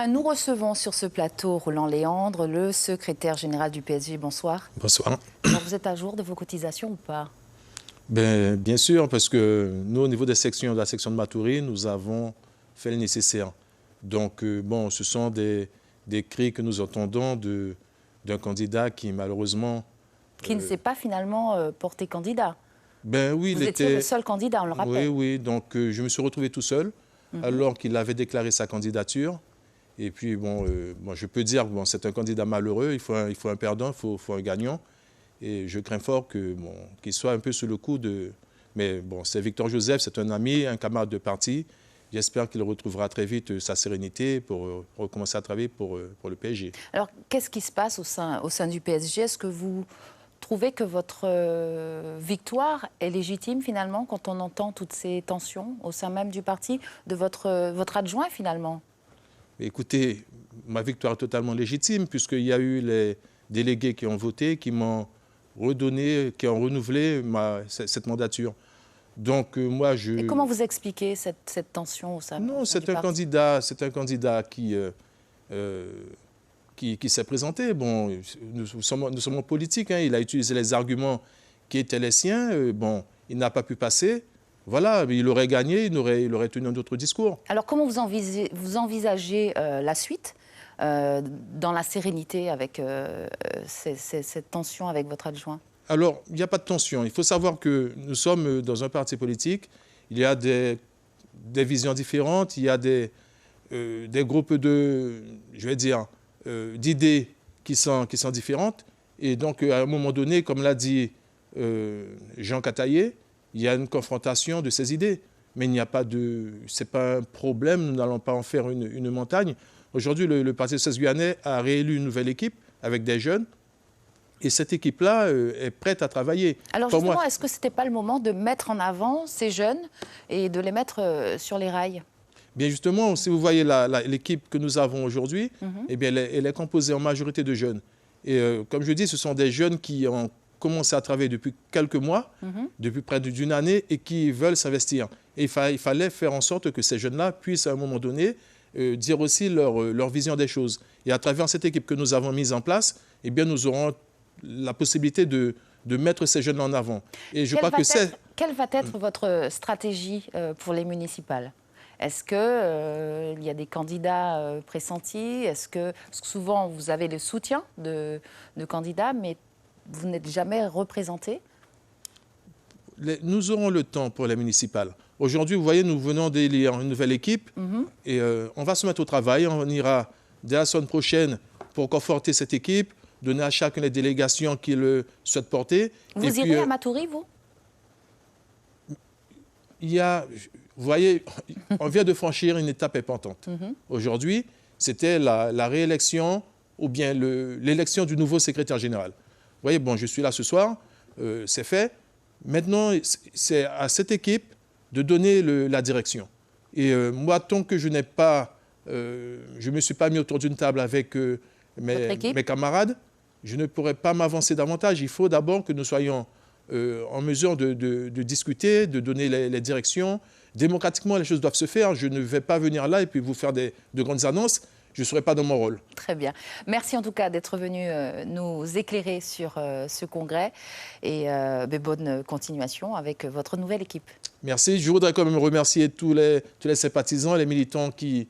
Nous recevons sur ce plateau Roland Léandre, le secrétaire général du PSG. Bonsoir. Bonsoir. Alors, vous êtes à jour de vos cotisations ou pas? Bien sûr, parce que nous, au niveau des sections, de la section de Matoury, nous avons fait le nécessaire. Donc, bon, ce sont des cris que nous entendons d'un candidat qui, malheureusement... Qui ne s'est pas finalement porté candidat. Oui, vous étiez le seul candidat, on le rappelle. Oui, donc je me suis retrouvé tout seul, alors qu'il avait déclaré sa candidature. Et puis, bon, je peux dire que bon, c'est un candidat malheureux, il faut un perdant, il faut un gagnant. Et je crains fort qu'il soit un peu sous le coup de... Mais bon, c'est Victor Joseph, c'est un ami, un camarade de parti. J'espère qu'il retrouvera très vite sa sérénité pour recommencer à travailler pour le PSG. Alors, qu'est-ce qui se passe au sein du PSG? Est-ce que vous trouvez que votre victoire est légitime finalement quand on entend toutes ces tensions au sein même du parti, de votre adjoint finalement? Écoutez, ma victoire est totalement légitime puisqu'il y a eu les délégués qui ont voté, qui m'ont redonné, qui ont renouvelé cette mandature. Donc moi, je... Et comment vous expliquez cette tension au sein du parti? Non, c'est un candidat qui s'est présenté. Bon, nous sommes en politique, hein, il a utilisé les arguments qui étaient les siens. Bon, il n'a pas pu passer. Voilà, il aurait gagné, il aurait tenu un autre discours. Alors comment vous envisagez la suite dans la sérénité avec cette tension avec votre adjoint? Alors, il n'y a pas de tension. Il faut savoir que nous sommes dans un parti politique. Il y a des visions différentes, il y a des groupes d'idées qui sont différentes. Et donc, à un moment donné, comme l'a dit Jean Cataillé, il y a une confrontation de ces idées. Mais il n'y a pas de... Ce n'est pas un problème, nous n'allons pas en faire une montagne. Aujourd'hui, le Parti socialiste guyanais a réélu une nouvelle équipe avec des jeunes. Et cette équipe-là est prête à travailler. Alors justement, est-ce que ce n'était pas le moment de mettre en avant ces jeunes et de les mettre sur les rails? Bien justement, si vous voyez l'équipe que nous avons aujourd'hui, eh bien, elle est composée en majorité de jeunes. Et comme je dis, ce sont des jeunes qui ont commencé à travailler depuis quelques mois, depuis près d'une année, et qui veulent s'investir. Et il fallait faire en sorte que ces jeunes-là puissent, à un moment donné, dire aussi leur vision des choses. Et à travers cette équipe que nous avons mise en place, eh bien, nous aurons la possibilité de mettre ces jeunes en avant. Et je crois que quelle va être votre stratégie pour les municipales? Est-ce qu'il y a des candidats pressentis? Parce que souvent, vous avez le soutien de candidats, mais vous n'êtes jamais représenté? Nous aurons le temps pour les municipales. Aujourd'hui, vous voyez, nous venons d'élire une nouvelle équipe et on va se mettre au travail. On ira dès la semaine prochaine pour conforter cette équipe, donner à chacun les délégations qui le souhaitent porter. Vous irez à Matoury, vous? Vous voyez, on vient de franchir une étape épatante. Aujourd'hui, c'était la réélection ou bien l'élection du nouveau secrétaire général. Vous voyez, bon, je suis là ce soir, c'est fait. Maintenant, c'est à cette équipe de donner la direction. Et moi, tant que je ne me suis pas mis autour d'une table avec mes camarades, je ne pourrais pas m'avancer davantage. Il faut d'abord que nous soyons en mesure de discuter, de donner les directions. Démocratiquement, les choses doivent se faire. Je ne vais pas venir là et puis vous faire de grandes annonces. Je ne serai pas dans mon rôle. Très bien. Merci en tout cas d'être venu nous éclairer sur ce congrès et bonne continuation avec votre nouvelle équipe. Merci. Je voudrais quand même remercier tous les sympathisants, les militants qui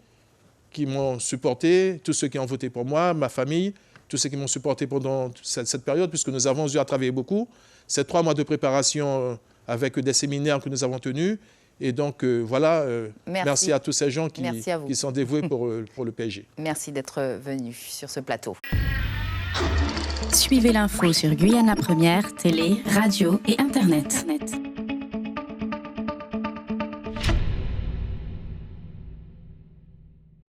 m'ont supporté, tous ceux qui ont voté pour moi, ma famille, tous ceux qui m'ont supporté pendant cette période, puisque nous avons eu à travailler beaucoup. Ces 3 mois de préparation avec des séminaires que nous avons tenus. Et donc, voilà, merci à tous ces gens qui sont dévoués pour le PSG. Merci d'être venu sur ce plateau. Suivez l'info sur Guyana Première, télé, radio et Internet.